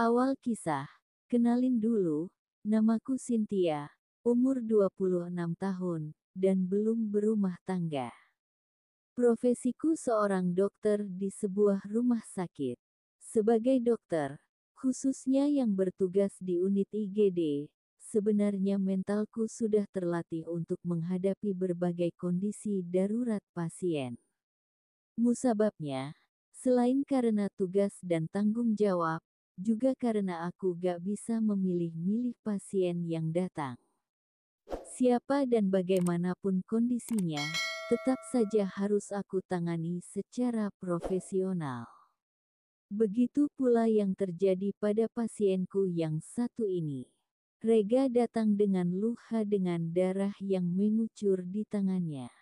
Awal kisah, kenalin dulu, namaku Cynthia, umur 26 tahun, dan belum berumah tangga. Profesiku seorang dokter di sebuah rumah sakit. Sebagai dokter, khususnya yang bertugas di unit IGD, sebenarnya mentalku sudah terlatih untuk menghadapi berbagai kondisi darurat pasien. Musababnya, selain karena tugas dan tanggung jawab, juga karena aku gak bisa memilih-milih pasien yang datang. Siapa dan bagaimanapun kondisinya, tetap saja harus aku tangani secara profesional. Begitu pula yang terjadi pada pasienku yang satu ini. Rega datang dengan luka dengan darah yang mengucur di tangannya.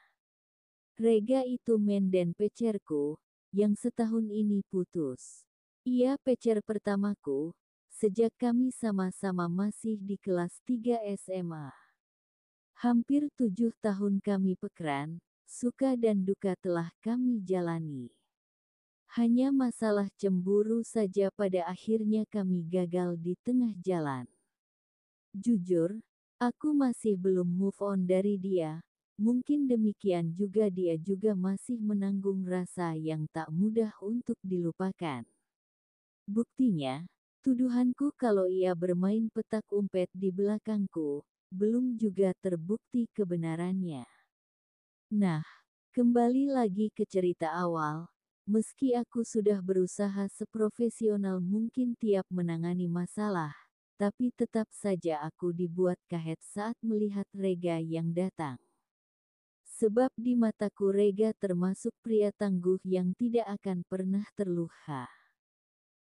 Rega itu menden pecerku, yang setahun ini putus. Ia pecer pertamaku, sejak kami sama-sama masih di kelas 3 SMA. Hampir 7 tahun kami pekran, suka dan duka telah kami jalani. Hanya masalah cemburu saja pada akhirnya kami gagal di tengah jalan. Jujur, aku masih belum move on dari dia. Mungkin demikian juga dia juga masih menanggung rasa yang tak mudah untuk dilupakan. Buktinya, tuduhanku kalau ia bermain petak umpet di belakangku, belum juga terbukti kebenarannya. Nah, kembali lagi ke cerita awal. Meski aku sudah berusaha seprofesional mungkin tiap menangani masalah, tapi tetap saja aku dibuat kaget saat melihat Rega yang datang. Sebab di mataku Rega termasuk pria tangguh yang tidak akan pernah terluka.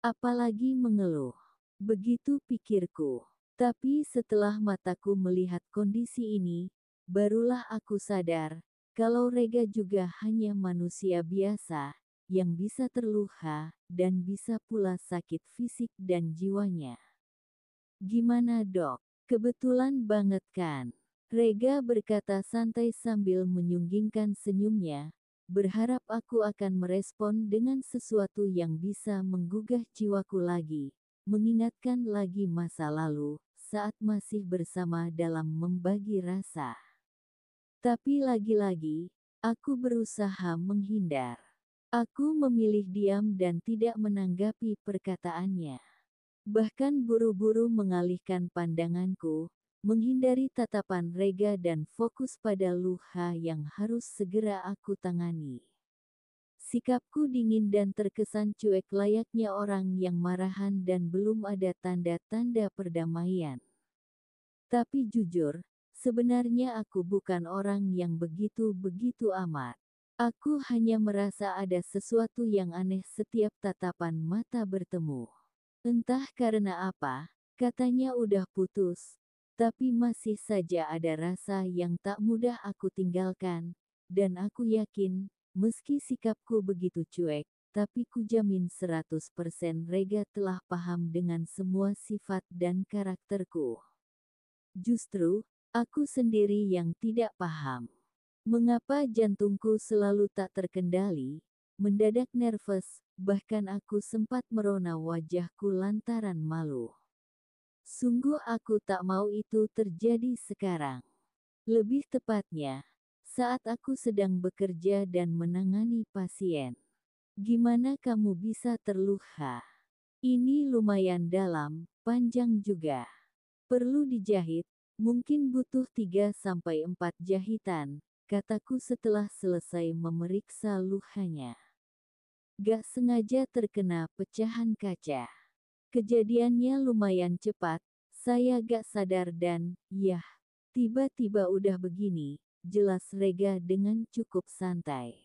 Apalagi mengeluh. Begitu pikirku. Tapi setelah mataku melihat kondisi ini, barulah aku sadar, kalau Rega juga hanya manusia biasa, yang bisa terluka, dan bisa pula sakit fisik dan jiwanya. Gimana dok? Kebetulan banget kan? Rega berkata santai sambil menyunggingkan senyumnya, berharap aku akan merespon dengan sesuatu yang bisa menggugah jiwaku lagi, mengingatkan lagi masa lalu, saat masih bersama dalam membagi rasa. Tapi lagi-lagi, aku berusaha menghindar. Aku memilih diam dan tidak menanggapi perkataannya. Bahkan buru-buru mengalihkan pandanganku, menghindari tatapan Rega dan fokus pada luka yang harus segera aku tangani. Sikapku dingin dan terkesan cuek layaknya orang yang marahan dan belum ada tanda-tanda perdamaian. Tapi jujur, sebenarnya aku bukan orang yang begitu-begitu amat. Aku hanya merasa ada sesuatu yang aneh setiap tatapan mata bertemu. Entah karena apa, katanya udah putus, tapi masih saja ada rasa yang tak mudah aku tinggalkan, dan aku yakin, meski sikapku begitu cuek, tapi kujamin 100% Rega telah paham dengan semua sifat dan karakterku. Justru, aku sendiri yang tidak paham. Mengapa jantungku selalu tak terkendali, mendadak nervous, bahkan aku sempat merona wajahku lantaran malu. Sungguh aku tak mau itu terjadi sekarang. Lebih tepatnya, saat aku sedang bekerja dan menangani pasien. Gimana kamu bisa terluka? Ini lumayan dalam, panjang juga. Perlu dijahit, mungkin butuh 3-4 jahitan, kataku setelah selesai memeriksa lukanya. Gak sengaja terkena pecahan kaca. Kejadiannya lumayan cepat, saya gak sadar dan, yah, tiba-tiba udah begini, jelas Rega dengan cukup santai.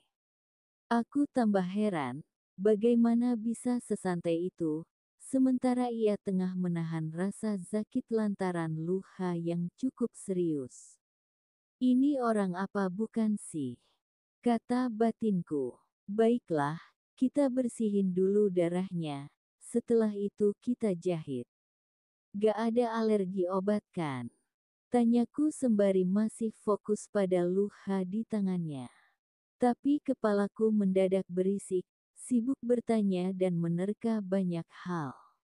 Aku tambah heran, bagaimana bisa sesantai itu, sementara ia tengah menahan rasa sakit lantaran luka yang cukup serius. Ini orang apa bukan sih? Kata batinku. Baiklah, kita bersihin dulu darahnya, setelah itu kita jahit. Gak ada alergi obat kan? Tanyaku sembari masih fokus pada luka di tangannya. Tapi kepalaku mendadak berisik, sibuk bertanya dan menerka banyak hal.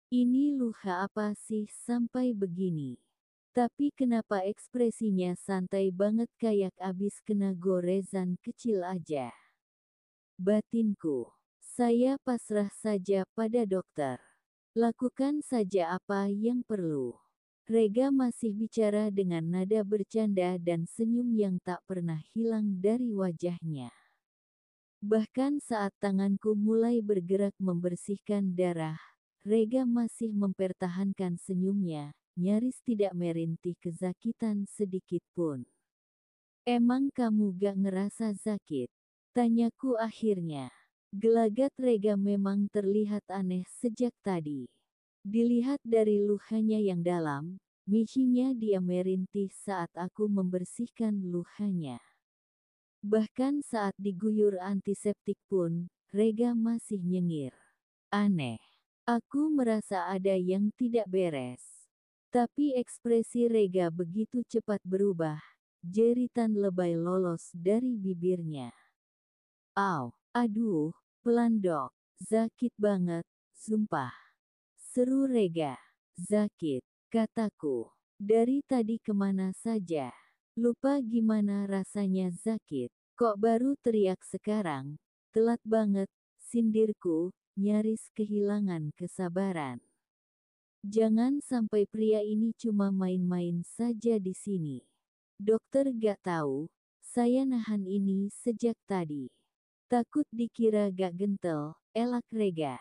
Ini luka apa sih sampai begini? Tapi kenapa ekspresinya santai banget kayak abis kena goresan kecil aja? Batinku. Saya pasrah saja pada dokter. Lakukan saja apa yang perlu. Rega masih bicara dengan nada bercanda dan senyum yang tak pernah hilang dari wajahnya. Bahkan saat tanganku mulai bergerak membersihkan darah, Rega masih mempertahankan senyumnya, nyaris tidak merintih kesakitan sedikit pun. Emang kamu gak ngerasa sakit? Tanyaku akhirnya. Gelagat Rega memang terlihat aneh sejak tadi. Dilihat dari lukanya yang dalam, misinya dia merintih saat aku membersihkan lukanya. Bahkan saat diguyur antiseptik pun, Rega masih nyengir. Aneh. Aku merasa ada yang tidak beres. Tapi ekspresi Rega begitu cepat berubah, jeritan lebay lolos dari bibirnya. Aw, aduh, pelan dok, sakit banget, sumpah. Seru Rega. Sakit, kataku. Dari tadi kemana saja? Lupa gimana rasanya sakit. Kok baru teriak sekarang? Telat banget, sindirku, nyaris kehilangan kesabaran. Jangan sampai pria ini cuma main-main saja di sini. Dokter gak tahu, saya nahan ini sejak tadi. Takut dikira gak gentel, elak Rega.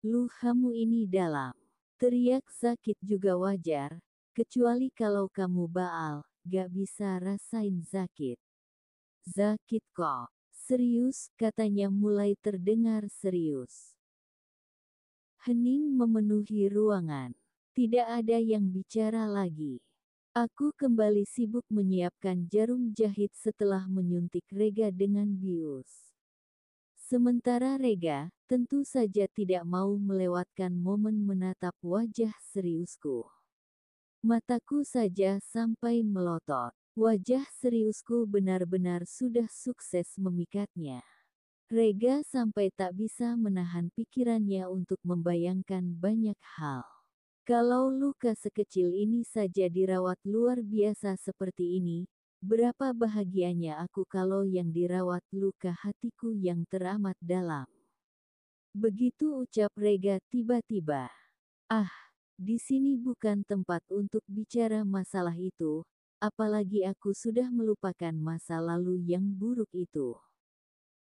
Lukamu ini dalam. Teriak sakit juga wajar, kecuali kalau kamu baal, gak bisa rasain sakit. Sakit kok. Serius, katanya mulai terdengar serius. Hening memenuhi ruangan. Tidak ada yang bicara lagi. Aku kembali sibuk menyiapkan jarum jahit setelah menyuntik Rega dengan bius. Sementara Rega, tentu saja tidak mau melewatkan momen menatap wajah seriusku. Mataku saja sampai melotot. Wajah seriusku benar-benar sudah sukses memikatnya. Rega sampai tak bisa menahan pikirannya untuk membayangkan banyak hal. Kalau luka sekecil ini saja dirawat luar biasa seperti ini, berapa bahagianya aku kalau yang dirawat luka hatiku yang teramat dalam. Begitu ucap Rega tiba-tiba. Ah, di sini bukan tempat untuk bicara masalah itu, apalagi aku sudah melupakan masa lalu yang buruk itu.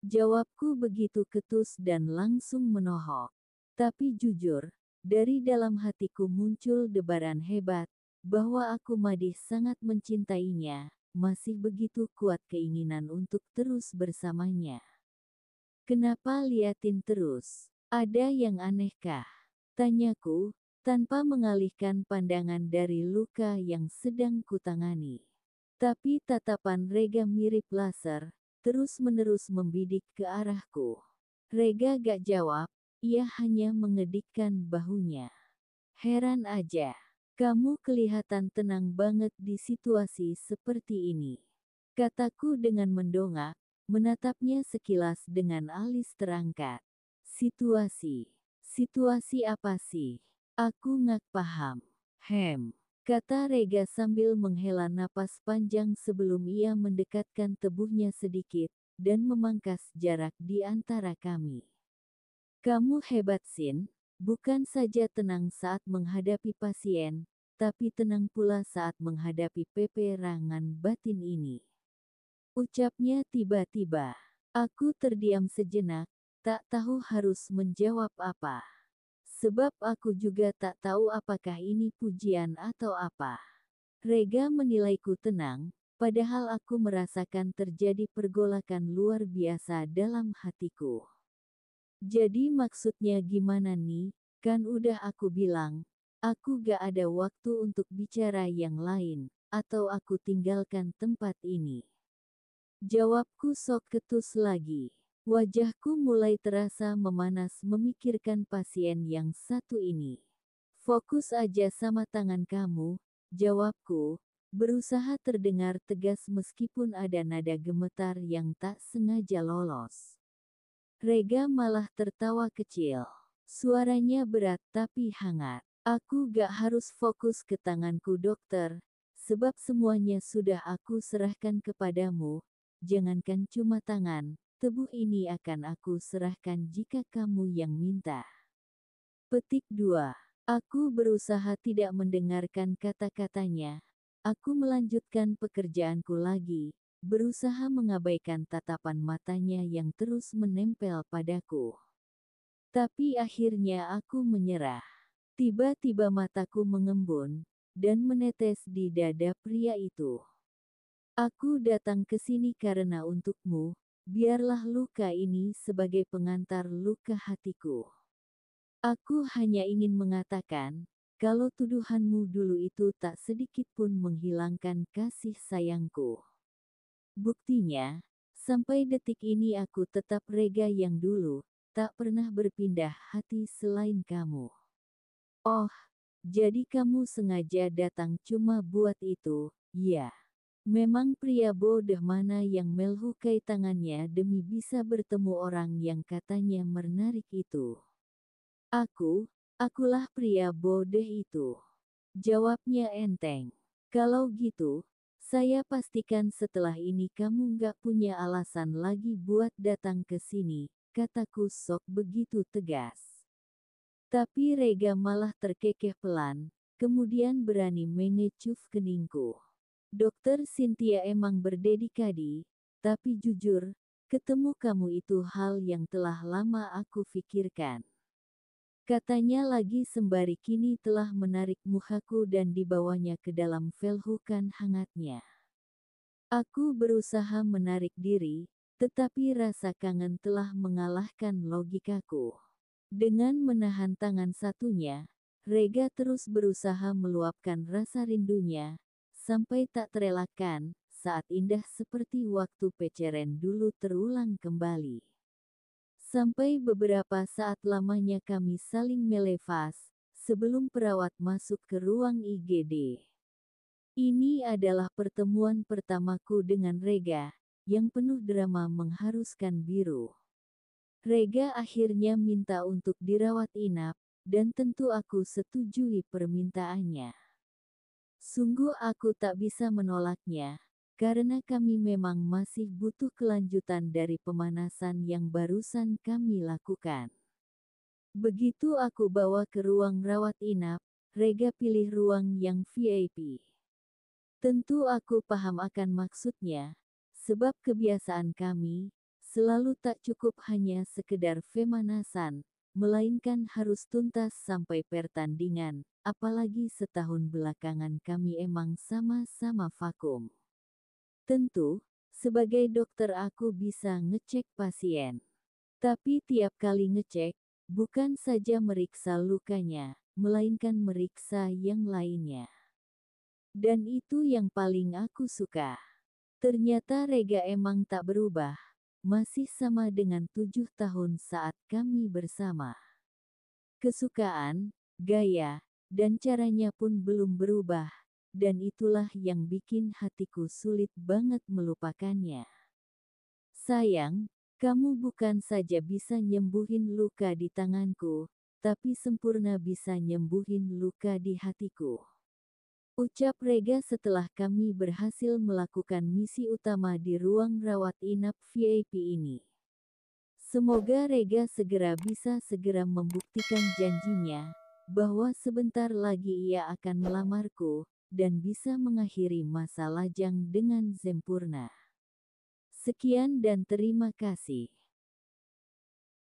Jawabku begitu ketus dan langsung menohok. Tapi jujur, dari dalam hatiku muncul debaran hebat, bahwa aku Madih sangat mencintainya, masih begitu kuat keinginan untuk terus bersamanya. Kenapa liatin terus? Ada yang anehkah? Tanyaku, tanpa mengalihkan pandangan dari luka yang sedang kutangani. Tapi tatapan Rega mirip laser, terus-menerus membidik ke arahku. Rega gak jawab, ia hanya mengedikkan bahunya. Heran aja, kamu kelihatan tenang banget di situasi seperti ini. Kataku dengan mendongak, menatapnya sekilas dengan alis terangkat. Situasi apa sih? Aku nggak paham. Kata Rega sambil menghela napas panjang sebelum ia mendekatkan tubuhnya sedikit, dan memangkas jarak di antara kami. Kamu hebat Sin, bukan saja tenang saat menghadapi pasien, tapi tenang pula saat menghadapi peperangan batin ini. Ucapnya tiba-tiba. Aku terdiam sejenak, tak tahu harus menjawab apa. Sebab aku juga tak tahu apakah ini pujian atau apa. Rega menilaiku tenang, padahal aku merasakan terjadi pergolakan luar biasa dalam hatiku. Jadi maksudnya gimana nih? Kan udah aku bilang, aku gak ada waktu untuk bicara yang lain, atau aku tinggalkan tempat ini. Jawabku sok ketus lagi. Wajahku mulai terasa memanas memikirkan pasien yang satu ini. Fokus aja sama tangan kamu, jawabku, berusaha terdengar tegas meskipun ada nada gemetar yang tak sengaja lolos. Rega malah tertawa kecil. Suaranya berat tapi hangat. Aku gak harus fokus ke tanganku dokter, sebab semuanya sudah aku serahkan kepadamu. Jangankan cuma tangan, tubuh ini akan aku serahkan jika kamu yang minta. Petik 2. Aku berusaha tidak mendengarkan kata-katanya. Aku melanjutkan pekerjaanku lagi, berusaha mengabaikan tatapan matanya yang terus menempel padaku. Tapi akhirnya aku menyerah. Tiba-tiba mataku mengembun, dan menetes di dada pria itu. Aku datang ke sini karena untukmu, biarlah luka ini sebagai pengantar luka hatiku. Aku hanya ingin mengatakan, kalau tuduhanmu dulu itu tak sedikit pun menghilangkan kasih sayangku. Buktinya, sampai detik ini aku tetap Rega yang dulu, tak pernah berpindah hati selain kamu. Oh, jadi kamu sengaja datang cuma buat itu, ya. Memang pria bodoh mana yang melukai tangannya demi bisa bertemu orang yang katanya menarik itu. Akulah pria bodoh itu. Jawabnya enteng. Kalau gitu, saya pastikan setelah ini kamu gak punya alasan lagi buat datang ke sini, kataku sok begitu tegas. Tapi Rega malah terkekeh pelan, kemudian berani mengecup keningku. Dokter Cynthia emang berdedikasi, tapi jujur, ketemu kamu itu hal yang telah lama aku pikirkan. Katanya lagi sembari kini telah menarik mukaku dan dibawanya ke dalam pelukan hangatnya. Aku berusaha menarik diri, tetapi rasa kangen telah mengalahkan logikaku. Dengan menahan tangan satunya, Rega terus berusaha meluapkan rasa rindunya, sampai tak terelakkan, saat indah seperti waktu pacaran dulu terulang kembali. Sampai beberapa saat lamanya kami saling melefas, sebelum perawat masuk ke ruang IGD. Ini adalah pertemuan pertamaku dengan Rega, yang penuh drama mengharuskan biru. Rega akhirnya minta untuk dirawat inap, dan tentu aku setujui permintaannya. Sungguh aku tak bisa menolaknya, karena kami memang masih butuh kelanjutan dari pemanasan yang barusan kami lakukan. Begitu aku bawa ke ruang rawat inap, Rega pilih ruang yang VIP. Tentu aku paham akan maksudnya, sebab kebiasaan kami, selalu tak cukup hanya sekedar pemanasan, melainkan harus tuntas sampai pertandingan, apalagi setahun belakangan kami emang sama-sama vakum. Tentu, sebagai dokter aku bisa ngecek pasien. Tapi tiap kali ngecek, bukan saja meriksa lukanya, melainkan meriksa yang lainnya. Dan itu yang paling aku suka. Ternyata Rega emang tak berubah, masih sama dengan 7 tahun saat kami bersama. Kesukaan, gaya, dan caranya pun belum berubah. Dan itulah yang bikin hatiku sulit banget melupakannya. Sayang, kamu bukan saja bisa nyembuhin luka di tanganku, tapi sempurna bisa nyembuhin luka di hatiku. Ucap Rega setelah kami berhasil melakukan misi utama di ruang rawat inap VIP ini. Semoga Rega segera bisa membuktikan janjinya, bahwa sebentar lagi ia akan melamarku, dan bisa mengakhiri masa lajang dengan sempurna. Sekian dan terima kasih.